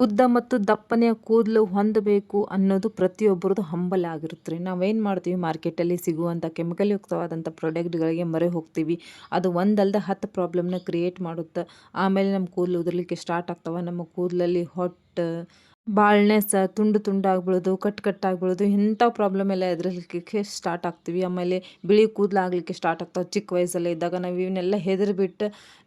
ಉದ್ದ ಮತ್ತು ದಪ್ಪನೆಯ ಕೂದಲು ಹೊಂದಬೇಕು ಅನ್ನೋದು ಪ್ರತಿಯೊಬ್ಬರದು ಹಂಬಲ ಆಗಿರುತ್ತೆ ರೀ. ನಾವೇನು ಮಾಡ್ತೀವಿ, ಮಾರ್ಕೆಟಲ್ಲಿ ಸಿಗುವಂಥ ಕೆಮಿಕಲ್ ಯುಕ್ತವಾದಂಥ ಪ್ರಾಡಕ್ಟ್ಗಳಿಗೆ ಮೊರೆ ಹೋಗ್ತೀವಿ. ಅದು ಒಂದಲ್ಲದೆ 10 ಪ್ರಾಬ್ಲಮ್ನ ಕ್ರಿಯೇಟ್ ಮಾಡುತ್ತೆ. ಆಮೇಲೆ ನಮ್ಮ ಕೂದಲು ಉದುರ್ಲಿಕ್ಕೆ ಸ್ಟಾರ್ಟ್ ಆಗ್ತವೆ. ನಮ್ಮ ಕೂದಲಲ್ಲಿ ಹೊಟ್ಟು, ಬಾಳ್ನೆಸ್, ತುಂಡು ತುಂಡಾಗ್ಬಿಡೋದು, ಕಟ್ಟಾಗ್ಬಿಡೋದು, ಇಂಥ ಪ್ರಾಬ್ಲಮ್ ಎಲ್ಲ ಎದುರಿಸಲಿಕ್ಕೆ ಸ್ಟಾರ್ಟ್ ಆಗ್ತೀವಿ. ಆಮೇಲೆ ಬಿಳಿ ಕೂದಲಾಗಲಿಕ್ಕೆ ಸ್ಟಾರ್ಟ್ ಆಗ್ತಾವೆ. ಚಿಕ್ಕ ವಯಸ್ಸಲ್ಲೇ ಇದ್ದಾಗ ನಾವು ಇವನ್ನೆಲ್ಲ ಹೆದರಿಬಿಟ್ಟು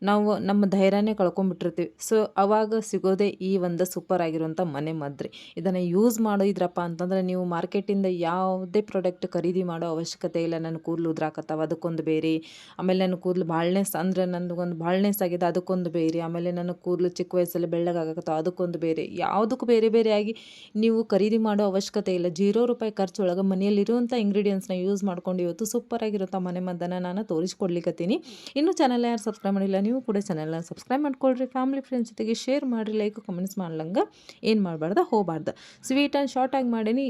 ನಾವು ನಮ್ಮ ಧೈರ್ಯನೇ ಕಳ್ಕೊಂಡ್ಬಿಟ್ಟಿರ್ತೀವಿ. ಸೊ ಅವಾಗ ಸಿಗೋದೇ ಈ ಒಂದು ಸೂಪರ್ ಆಗಿರುವಂಥ ಮನೆ ಮದ್ದು. ಇದನ್ನು ಯೂಸ್ ಮಾಡಿದ್ರಪ್ಪ ಅಂತಂದರೆ ನೀವು ಮಾರ್ಕೆಟಿಂದ ಯಾವುದೇ ಪ್ರಾಡಕ್ಟ್ ಖರೀದಿ ಮಾಡೋ ಅವಶ್ಯಕತೆ ಇಲ್ಲ. ನನ್ನ ಕೂದಲು ಉದ್ರಾಕತ್ತಾವ ಅದಕ್ಕೊಂದು ಬೇರೆ, ಆಮೇಲೆ ನನ್ನ ಕೂದಲು ಬಾಳ್ನೆಸ್ ಅಂದರೆ ನನಗೊಂದು ಬಾಳ್ನೆಸ್ ಆಗಿದೆ ಅದಕ್ಕೊಂದು ಬೇರೆ, ಆಮೇಲೆ ನನ್ನ ಕೂದಲು ಚಿಕ್ಕ ವಯಸ್ಸಲ್ಲಿ ಬೆಳ್ಳಗಾಗತ್ತಾವ ಅದಕ್ಕೊಂದು ಬೇರೆ, ಯಾವುದಕ್ಕೂ ಬೇರೆ ಬೇರೆಯಾಗಿ ನೀವು ಖರೀದಿ ಮಾಡೋ ಅವಶ್ಯಕತೆ ಇಲ್ಲ. ₹0 ಖರ್ಚೊಳಗೆ ಮನೆಯಲ್ಲಿರುವಂಥ ಇಂಗ್ರೀಡಿಯೆಂಟ್ಸ್ನ ಯೂಸ್ ಮಾಡ್ಕೊಂಡು ಇವತ್ತು ಸೂಪರ್ ಆಗಿರುವಂಥ ಮನೆ ಮದ್ದನ್ನು ನಾನು ತೋರಿಸ್ಕೊಡ್ಲಿಕ್ಕತ್ತೀನಿ. ಇನ್ನೂ ಚಾನಲ್ ಯಾರು ಸಬ್ಸ್ಕ್ರೈಬ್ ಮಾಡಿಲ್ಲ, ನೀವು ಕೂಡ ಚಾನಲ್ನ ಸಬ್ಸ್ಕ್ರೈಬ್ ಮಾಡ್ಕೊಳ್ರಿ. ಫ್ಯಾಮಿಲಿ ಫ್ರೆಂಡ್ಸ್ ಜೊತೆಗೆ ಶೇರ್ ಮಾಡಿರಿ, ಲೈಕ್ ಕಮೆಂಟ್ಸ್ ಮಾಡ್ಲಂಗೆ ಏನು ಮಾಡಬಾರ್ದು ಹೋಗಬಾರ್ದು. ಸ್ವೀಟ್ ಆ್ಯಂಡ್ ಶಾರ್ಟಾಗಿ ಮಾಡೀನಿ,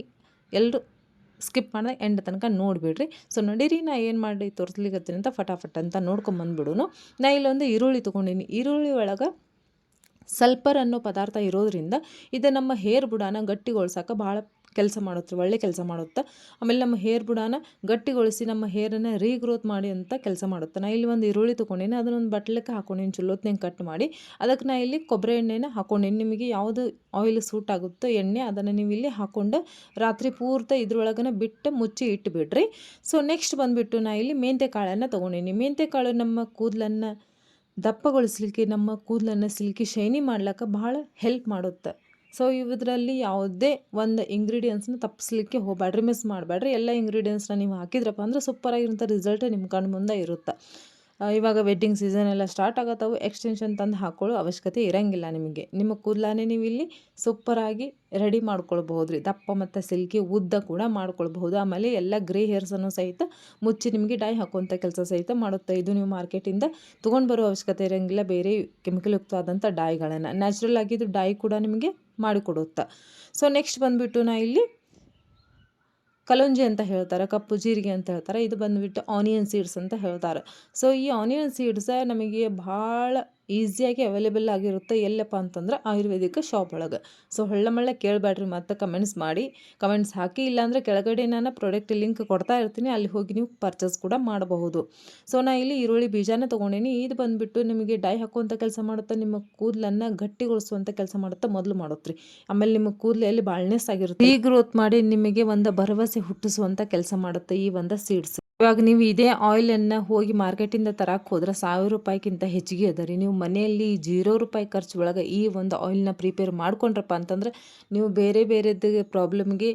ಎಲ್ಲರೂ ಸ್ಕಿಪ್ ಮಾಡಿದೆ ಎಂಡ್ ತನಕ ನೋಡಿಬಿಡ್ರಿ. ಸೊ ನಡೀರಿ, ನಾ ಏನು ಮಾಡಿ ತೋರಿಸ್ಲಿಕ್ಕತ್ತೀನಿ ಅಂತ ಫಟಾಫಟ್ ಅಂತ ನೋಡ್ಕೊಂಬಂದ್ಬಿಡೋನು. ನಾ ಇಲ್ಲೊಂದು ಈರುಳ್ಳಿ ತೊಗೊಂಡಿನಿ. ಈರುಳ್ಳಿ ಒಳಗೆ ಸಲ್ಫರ್ ಅನ್ನೋ ಪದಾರ್ಥ ಇರೋದ್ರಿಂದ ಇದು ನಮ್ಮ ಹೇರ್ ಬುಡಾನ ಗಟ್ಟಿಗೊಳ್ಸೋಕೆ ಭಾಳ ಕೆಲಸ ಮಾಡುತ್ತೆ, ಒಳ್ಳೆ ಕೆಲಸ ಮಾಡುತ್ತೆ. ಆಮೇಲೆ ನಮ್ಮ ಹೇರ್ ಬುಡಾನ ಗಟ್ಟಿಗೊಳಿಸಿ ನಮ್ಮ ಹೇರನ್ನು ರೀಗ್ರೋತ್ ಮಾಡಿ ಅಂತ ಕೆಲಸ ಮಾಡುತ್ತೆ. ನಾ ಇಲ್ಲಿ ಒಂದು ಈರುಳ್ಳಿ ತೊಗೊಂಡಿನಿ, ಅದನ್ನೊಂದು ಬಟ್ಲಕ್ಕೆ ಹಾಕೊಂಡಿನಿ, ಚಲೋತ್ನಂಗೆ ಕಟ್ ಮಾಡಿ. ಅದಕ್ಕೆ ನಾ ಇಲ್ಲಿ ಕೊಬ್ಬರಿ ಎಣ್ಣೆನ ಹಾಕೊಂಡಿನಿ. ನಿಮಗೆ ಯಾವುದು ಆಯಿಲ್ ಸೂಟ್ ಆಗುತ್ತೋ ಎಣ್ಣೆ ಅದನ್ನು ನೀವು ಇಲ್ಲಿ ಹಾಕ್ಕೊಂಡು ರಾತ್ರಿ ಪೂರ್ತಿ ಇದ್ರೊಳಗನ ಬಿಟ್ಟು ಮುಚ್ಚಿ ಇಟ್ಟುಬಿಡ್ರಿ. ಸೊ ನೆಕ್ಸ್ಟ್ ಬಂದುಬಿಟ್ಟು ನಾ ಇಲ್ಲಿ ಮೆಂತ್ಯ ಕಾಳನ್ನು ತೊಗೊಂಡಿನಿ. ಮೆಂತ್ಯ ಕಾಳು ನಮ್ಮ ಕೂದಲನ್ನು ದಪ್ಪಗೊಳಿಸ್ಲಿಕ್ಕೆ, ನಮ್ಮ ಕೂದಲನ್ನು ಸಿಲ್ಕಿ ಶೈನಿ ಮಾಡ್ಲಿಕ್ಕೆ ಭಾಳ ಹೆಲ್ಪ್ ಮಾಡುತ್ತೆ. ಸೊ ಇದರಲ್ಲಿ ಯಾವುದೇ ಒಂದು ಇಂಗ್ರೀಡಿಯೆಂಟ್ಸ್ನ ತಪ್ಪಿಸ್ಲಿಕ್ಕೆ ಹೋಗಬೇಡ್ರಿ, ಮಿಸ್ ಮಾಡಬೇಡ್ರಿ. ಎಲ್ಲ ಇಂಗ್ರೀಡಿಯೆಂಟ್ಸ್ನ ನೀವು ಹಾಕಿದ್ರಪ್ಪ ಅಂದ್ರೆ ಸೂಪರಾಗಿರೋಂಥ ರಿಸಲ್ಟ್ ನಿಮ್ಮ ಕಣ್ಣು ಮುಂದೆ ಇರುತ್ತೆ. ಇವಾಗ ವೆಡ್ಡಿಂಗ್ ಸೀಸನ್ ಎಲ್ಲ ಸ್ಟಾರ್ಟ್ ಆಗತ್ತವು. ಎಕ್ಸ್ಟೆನ್ಷನ್ ತಂದು ಹಾಕೊಳ್ಳೋ ಅವಶ್ಯಕತೆ ಇರೋಂಗಿಲ್ಲ ನಿಮಗೆ. ನಿಮ್ಮ ಕೂದಲನ್ನೇ ನೀವು ಇಲ್ಲಿ ಸೂಪರಾಗಿ ರೆಡಿ ಮಾಡ್ಕೊಳ್ಬಹುದು ರೀ. ದಪ್ಪ ಮತ್ತು ಸಿಲ್ಕಿ ಉದ್ದ ಕೂಡ ಮಾಡ್ಕೊಳ್ಬಹುದು. ಆಮೇಲೆ ಎಲ್ಲ ಗ್ರೇ ಹೇರ್ಸನ್ನು ಸಹಿತ ಮುಚ್ಚಿ ನಿಮಗೆ ಡೈ ಹಾಕುವಂಥ ಕೆಲಸ ಸಹಿತ ಮಾಡುತ್ತೆ. ಇದು ನೀವು ಮಾರ್ಕೆಟಿಂದ ತೊಗೊಂಡು ಬರೋ ಅವಶ್ಯಕತೆ ಇರೋಂಗಿಲ್ಲ. ಬೇರೆ ಕೆಮಿಕಲ್ ಯುಕ್ತವಾದಂಥ ಡೈಗಳನ್ನು ನ್ಯಾಚುರಲ್ ಆಗಿದ್ದು ಡೈ ಕೂಡ ನಿಮಗೆ ಮಾಡಿಕೊಡುತ್ತೆ. ಸೊ ನೆಕ್ಸ್ಟ್ ಬಂದುಬಿಟ್ಟು ನಾ ಇಲ್ಲಿ ಕಲೋಂಜಿ ಅಂತ ಹೇಳ್ತಾರೆ, ಕಪ್ಪು ಜೀರಿಗೆ ಅಂತ ಹೇಳ್ತಾರೆ. ಇದು ಬಂದುಬಿಟ್ಟು ಆನಿಯನ್ ಸೀಡ್ಸ್ ಅಂತ ಹೇಳ್ತಾರೆ. ಸೊ ಈ ಆನಿಯನ್ ಸೀಡ್ಸ್ ನಮಗೆ ಭಾಳ ಈಸಿಯಾಗಿ ಅವೈಲೇಬಲ್ ಆಗಿರುತ್ತೆ. ಎಲ್ಲಪ್ಪ ಅಂತಂದ್ರೆ ಆಯುರ್ವೇದಿಕ್ ಶಾಪ್ ಒಳಗೆ. ಸೊ ಹೊಳ್ಳಮಳ್ಳ ಕೇಳಬೇಡ್ರಿ, ಮತ್ತು ಕಮೆಂಟ್ಸ್ ಹಾಕಿ. ಇಲ್ಲಾಂದರೆ ಕೆಳಗಡೆ ನಾನು ಪ್ರಾಡಕ್ಟ್ ಲಿಂಕ್ ಕೊಡ್ತಾ ಇರ್ತೀನಿ, ಅಲ್ಲಿ ಹೋಗಿ ನೀವು ಪರ್ಚೇಸ್ ಕೂಡ ಮಾಡಬಹುದು. ಸೊ ನಾ ಇಲ್ಲಿ ಈರುಳ್ಳಿ ಬೀಜನ ತೊಗೊಂಡಿನಿ. ಇದು ಬಂದುಬಿಟ್ಟು ನಿಮಗೆ ಡೈ ಹಾಕುವಂಥ ಕೆಲಸ ಮಾಡುತ್ತೆ, ನಿಮ್ಮ ಕೂದಲನ್ನು ಗಟ್ಟಿಗೊಳಿಸುವಂಥ ಕೆಲಸ ಮಾಡುತ್ತೆ, ಮೊದಲು ಮಾಡುತ್ತೆ ರೀ. ಆಮೇಲೆ ನಿಮ್ಮ ಕೂದಲಲ್ಲಿ ಬಾಳ್ನೆಸ್ ಆಗಿರುತ್ತೆ, ಈ ಗ್ರೋತ್ ಮಾಡಿ ನಿಮಗೆ ಒಂದು ಭರವಸೆ ಹುಟ್ಟಿಸುವಂಥ ಕೆಲಸ ಮಾಡುತ್ತೆ ಈ ಒಂದು ಸೀಡ್ಸ್. ಇವಾಗ ನೀವು ಇದೇ ಆಯಿಲನ್ನು ಹೋಗಿ ಮಾರ್ಕೆಟಿಂದ ತರಕ್ಕೆ ಹೋದ್ರೆ ₹1000 ಹೆಚ್ಚಿಗೆ ಅದ ರೀ. ನೀವು ಮನೆಯಲ್ಲಿ ₹0 ಖರ್ಚು ಒಳಗೆ ಈ ಒಂದು ಆಯಿಲ್ನ ಪ್ರಿಪೇರ್ ಮಾಡ್ಕೊಂಡ್ರಪ್ಪ ಅಂತಂದ್ರೆ ನೀವು ಬೇರೆ ಬೇರೆದು ಪ್ರಾಬ್ಲಮ್ಗೆ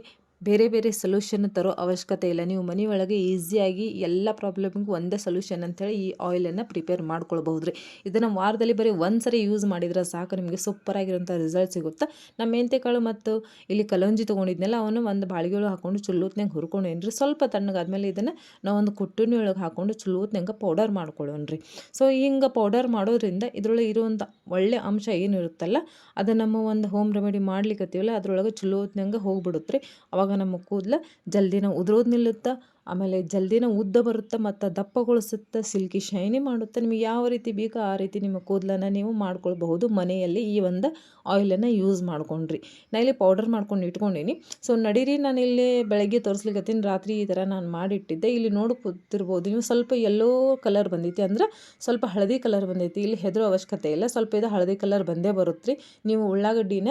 ಬೇರೆ ಬೇರೆ ಸೊಲ್ಯೂಷನ್ ತರೋ ಅವಶ್ಯಕತೆ ಇಲ್ಲ. ನೀವು ಮನೆಯೊಳಗೆ ಈಸಿಯಾಗಿ ಎಲ್ಲ ಪ್ರಾಬ್ಲಮ್ಗೂ ಒಂದೇ ಸೊಲ್ಯೂಷನ್ ಅಂಥೇಳಿ ಈ ಆಯಿಲನ್ನು ಪ್ರಿಪೇರ್ ಮಾಡ್ಕೊಳ್ಬಹುದು ರೀ. ಇದನ್ನು ವಾರದಲ್ಲಿ ಬರೀ ಒಂದು ಸರಿ ಯೂಸ್ ಮಾಡಿದ್ರೆ ಸಾಕು, ನಿಮಗೆ ಸೂಪರಾಗಿರೋಂಥ ರಿಸಲ್ಟ್ ಸಿಗುತ್ತೆ. ನಮ್ಮ ಮೆಂತ್ಯಕಾಳು ಮತ್ತು ಇಲ್ಲಿ ಕಲೋಂಜಿ ತೊಗೊಂಡಿದ್ನೆಲ್ಲ ಅವನು ಒಂದು ಬಾಳಿಗೆಯೊಳಗೆ ಹಾಕ್ಕೊಂಡು ಚುಲ್ಲೂತ್ನಾಗ ಹುರ್ಕೊಂಡೇನ್ರಿ. ಸ್ವಲ್ಪ ತಣ್ಣಗಾದ್ಮೇಲೆ ಇದನ್ನು ನಾವೊಂದು ಕುಟ್ಟುನಿ ಒಳಗೆ ಹಾಕ್ಕೊಂಡು ಚುಲ್ಲೂತ್ನಾಗ ಪೌಡರ್ ಮಾಡ್ಕೊಳ್ಳೋಣ್ರಿ. ಸೊ ಹಿಂಗೆ ಪೌಡರ್ ಮಾಡೋದ್ರಿಂದ ಇದರೊಳಗೆ ಇರುವಂಥ ಒಳ್ಳೆ ಅಂಶ ಏನಿರುತ್ತಲ್ಲ ಅದು ನಮ್ಮ ಒಂದು ಹೋಮ್ ರೆಮಿಡಿ ಮಾಡ್ಲಿಕ್ಕತ್ತೀವಲ್ಲ ಅದರೊಳಗೆ ಚುಲ್ಲೂತ್ನಾಗ ಹೋಗ್ಬಿಡುತ್ತೆ ರೀ. ಅವಾಗ ನಮ್ಮ ಕೂದಲು ಜಲ್ದಿನ ಉದುರೋದು ನಿಲ್ಲುತ್ತೆ, ಆಮೇಲೆ ಜಲ್ದಿನ ಉದ್ದ ಬರುತ್ತೆ, ಮತ್ತು ದಪ್ಪಗೊಳಿಸುತ್ತೆ, ಸಿಲ್ಕಿ ಶೈನಿ ಮಾಡುತ್ತೆ. ನಿಮಗೆ ಯಾವ ರೀತಿ ಬೇಕೋ ಆ ರೀತಿ ನಿಮ್ಮ ಕೂದಲನ್ನು ನೀವು ಮಾಡ್ಕೊಳ್ಬಹುದು ಮನೆಯಲ್ಲಿ ಈ ಒಂದು ಆಯಿಲನ್ನು ಯೂಸ್ ಮಾಡ್ಕೊಂಡ್ರಿ. ನಾ ಇಲ್ಲಿ ಪೌಡರ್ ಮಾಡ್ಕೊಂಡು ಇಟ್ಕೊಂಡೀನಿ. ಸೊ ನಡೀರಿ, ನಾನು ಇಲ್ಲಿ ಬೆಳಗ್ಗೆ ತೋರಿಸ್ಲಿಕ್ಕತ್ತೀನಿ, ರಾತ್ರಿ ಈ ಥರ ನಾನು ಮಾಡಿಟ್ಟಿದ್ದೆ. ಇಲ್ಲಿ ನೋಡ್ಕೊತಿರ್ಬೋದು ನೀವು, ಸ್ವಲ್ಪ ಯೆಲ್ಲೋ ಕಲರ್ ಬಂದೈತಿ, ಅಂದ್ರೆ ಸ್ವಲ್ಪ ಹಳದಿ ಕಲರ್ ಬಂದೈತಿ. ಇಲ್ಲಿ ಹೆದರೋ ಅವಶ್ಯಕತೆ ಇಲ್ಲ, ಸ್ವಲ್ಪ ಇದು ಹಳದಿ ಕಲರ್ ಬಂದೇ ಬರುತ್ತೆ ರೀ. ನೀವು ಉಳ್ಳಾಗಡ್ಡಿನ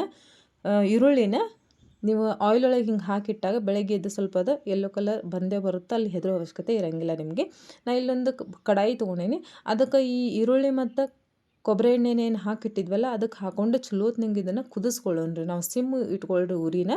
ಈರುಳ್ಳಿನ ನೀವು ಆಯಿಲ್ ಒಳಗೆ ಹಿಂಗೆ ಹಾಕಿಟ್ಟಾಗ ಬೆಳಗ್ಗೆ ಎದ್ದು ಸ್ವಲ್ಪ ಅದು ಯೆಲ್ಲೋ ಕಲರ್ ಬಂದೇ ಬರುತ್ತೆ, ಅಲ್ಲಿ ಹೆದರೋ ಅವಶ್ಯಕತೆ ಇರೋಂಗಿಲ್ಲ ನಿಮಗೆ. ನಾ ಇಲ್ಲೊಂದು ಕಡಾಯಿ ತೊಗೊಂಡೀನಿ, ಅದಕ್ಕೆ ಈ ಈರುಳ್ಳಿ ಮತ್ತು ಕೊಬ್ಬರಿ ಎಣ್ಣೆನೇನು ಹಾಕಿಟ್ಟಿದ್ವಲ್ಲ ಅದಕ್ಕೆ ಹಾಕ್ಕೊಂಡು ಚಲೋತ್ನಂಗೆ ಇದನ್ನು ಕುದಿಸ್ಕೊಳ್ಳೋಣ್ರಿ. ನಾವು ಸಿಮ್ ಇಟ್ಕೊಳ್ರಿ, ಉರಿನ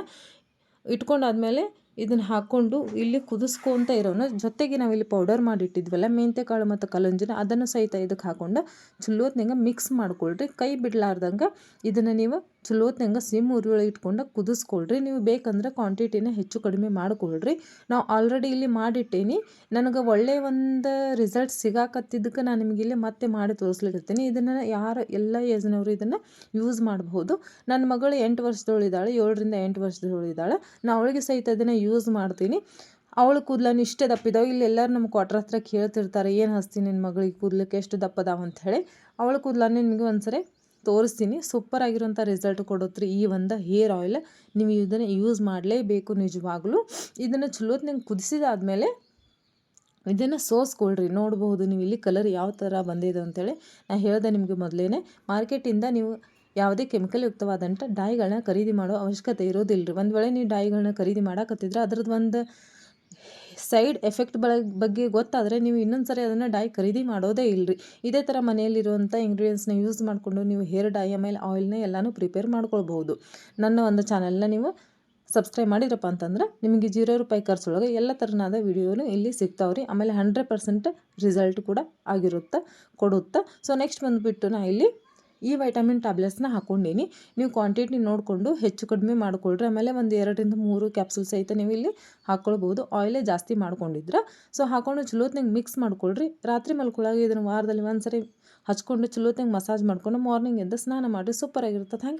ಇಟ್ಕೊಂಡಾದ್ಮೇಲೆ ಇದನ್ನು ಹಾಕ್ಕೊಂಡು ಇಲ್ಲಿ ಕುದಿಸ್ಕೊತ ಇರೋಣ. ಜೊತೆಗೆ ನಾವಿಲ್ಲಿ ಪೌಡರ್ ಮಾಡಿಟ್ಟಿದ್ವಲ್ಲ ಮೆಂತ್ಯಕಾಳು ಮತ್ತು ಕಲಂಜಿನ ಅದನ್ನು ಸಹಿತ ಇದಕ್ಕೆ ಹಾಕ್ಕೊಂಡು ಚಲೋತ್ನಂಗೆ ಮಿಕ್ಸ್ ಮಾಡ್ಕೊಳ್ರಿ. ಕೈ ಬಿಡಲಾರ್ದಂಗೆ ಇದನ್ನು ನೀವು ಚಲೋತ್ನಂಗೆ ಸಿಮ್ ಉರಿ ಒಳಗೆ ಇಟ್ಕೊಂಡು ಕುದಿಸ್ಕೊಳ್ರಿ. ನೀವು ಬೇಕಂದ್ರೆ ಕ್ವಾಂಟಿಟಿನ ಹೆಚ್ಚು ಕಡಿಮೆ ಮಾಡ್ಕೊಳ್ರಿ. ನಾವು ಆಲ್ರೆಡಿ ಇಲ್ಲಿ ಮಾಡಿಟ್ಟೀನಿ, ನನಗೆ ಒಳ್ಳೆಯ ಒಂದು ರಿಸಲ್ಟ್ ಸಿಗಾಕತ್ತಿದ್ದಕ್ಕೆ ನಾನು ನಿಮಗೆ ಇಲ್ಲಿ ಮತ್ತೆ ಮಾಡಿ ತೋರಿಸ್ಲಿಕ್ಕತ್ತೀನಿ. ಇದನ್ನು ಎಲ್ಲ ಏಜ್ನವರು ಇದನ್ನು ಯೂಸ್ ಮಾಡಬಹುದು. ನನ್ನ ಮಗಳು 8 ವರ್ಷದವಳಿದ್ದಾಳೆ, 7ರಿಂದ 8 ವರ್ಷದವಳಿದ್ದಾಳೆ. ನಾ ಅವಳಿಗೆ ಸಹಿತ ಅದನ್ನು ಯೂಸ್ ಮಾಡ್ತೀನಿ. ಅವಳು ಕೂದಲನ್ನು ಇಷ್ಟೇ ದಪ್ಪಿದಾವೆ. ಇಲ್ಲಿ ಎಲ್ಲರೂ ನಮ್ಮ ಕ್ವಾರ್ಟರ್ ಹತ್ರ ಕೇಳ್ತಿರ್ತಾರೆ, ಏನು ಹಚ್ತೀನಿ ನಿನ್ನ ಮಗಳಿಗೆ ಕೂದಲಕ್ಕೆ ಎಷ್ಟು ದಪ್ಪದಾವ ಅಂತ ಹೇಳಿ. ಅವಳ ಕೂದಲನ್ನೇ ನಿಮಗೆ ಒಂದ್ಸರಿ ತೋರಿಸ್ತೀನಿ. ಸೂಪರ್ ಆಗಿರೋಂಥ ರಿಸಲ್ಟ್ ಕೊಡುತ್ತೆ ಈ ಒಂದು ಹೇರ್ ಆಯಿಲ್. ನೀವು ಇದನ್ನು ಯೂಸ್ ಮಾಡಲೇಬೇಕು ನಿಜವಾಗ್ಲೂ. ಇದನ್ನು ಚಲೋತ್ನಂಗೆ ಕುದಿಸಿದಾದ್ಮೇಲೆ ಇದನ್ನು ಸೋಸ್ಕೊಳ್ರಿ. ನೋಡಬಹುದು ನೀವು ಇಲ್ಲಿ ಕಲರ್ ಯಾವ ಥರ ಬಂದಿದೆ ಅಂತೇಳಿ. ನಾನು ಹೇಳಿದೆ ನಿಮಗೆ ಮೊದಲೇ, ಮಾರ್ಕೆಟಿಂದ ನೀವು ಯಾವುದೇ ಕೆಮಿಕಲ್ ಯುಕ್ತವಾದಂಥ ಡೈಗಳನ್ನ ಖರೀದಿ ಮಾಡೋ ಅವಶ್ಯಕತೆ ಇರೋದಿಲ್ಲ ರೀ. ಒಂದು ವೇಳೆ ನೀವು ಡೈಗಳನ್ನ ಖರೀದಿ ಮಾಡಕತ್ತಿದ್ರೆ ಅದ್ರದ್ದು ಒಂದು ಸೈಡ್ ಎಫೆಕ್ಟ್ ಬಗ್ಗೆ ಗೊತ್ತಾದರೆ ನೀವು ಇನ್ನೊಂದು ಸರಿ ಅದನ್ನು ಡೈ ಖರೀದಿ ಮಾಡೋದೇ ಇಲ್ಲರಿ. ಇದೇ ಥರ ಮನೆಯಲ್ಲಿರುವಂಥ ಇಂಗ್ರೀಡಿಯೆಂಟ್ಸ್ನ ಯೂಸ್ ಮಾಡಿಕೊಂಡು ನೀವು ಹೇರ್ ಡೈ ಆಮೇಲೆ ಆಯಿಲ್ನ ಎಲ್ಲನೂ ಪ್ರಿಪೇರ್ ಮಾಡ್ಕೊಳ್ಬಹುದು. ನನ್ನ ಒಂದು ಚಾನಲ್ನ ನೀವು ಸಬ್ಸ್ಕ್ರೈಬ್ ಮಾಡಿದ್ರಪ್ಪ ಅಂತಂದ್ರೆ ನಿಮಗೆ ₹0 ಖರ್ಚೊಳಗೆ ಎಲ್ಲ ಥರನಾದ ವಿಡಿಯೋನು ಇಲ್ಲಿ ಸಿಗ್ತಾವ್ರಿ. ಆಮೇಲೆ 100% ರಿಸಲ್ಟ್ ಕೂಡ ಕೊಡುತ್ತೆ. ಸೊ ನೆಕ್ಸ್ಟ್ ಬಂದುಬಿಟ್ಟು ನಾ ಇಲ್ಲಿ ಈ ವೈಟಮಿನ್ ಟ್ಯಾಬ್ಲೆಟ್ಸ್ನ ಹಾಕ್ಕೊಂಡೀನಿ. ನೀವು ಕ್ವಾಂಟಿಟಿ ನೋಡಿಕೊಂಡು ಹೆಚ್ಚು ಕಡಿಮೆ ಮಾಡ್ಕೊಳ್ರಿ. ಆಮೇಲೆ ಒಂದು 2ರಿಂದ 3 ಕ್ಯಾಪ್ಸೂಲ್ ಸಹಿತ ನೀವು ಇಲ್ಲಿ ಹಾಕ್ಕೊಳ್ಬೋದು. ಆಯಿಲೇ ಜಾಸ್ತಿ ಮಾಡ್ಕೊಂಡಿದ್ರೆ ಸೊ ಹಾಕ್ಕೊಂಡು ಚಲೋತ್ನಂಗೆ ಮಿಕ್ಸ್ ಮಾಡ್ಕೊಳ್ರಿ. ರಾತ್ರಿ ಮಲ್ಕೊಳ್ಳಾಗ ಇದನ್ನು ವಾರದಲ್ಲಿ ಒಂದು ಸರಿ ಹಚ್ಕೊಂಡು ಚಲೋತ್ನಂಗೆ ಮಸಾಜ್ ಮಾಡ್ಕೊಂಡು ಮಾರ್ನಿಂಗ್ ಎದ್ದು ಸ್ನಾನ ಮಾಡಿರಿ. ಸೂಪರ್ ಆಗಿರುತ್ತೆ. Thank you.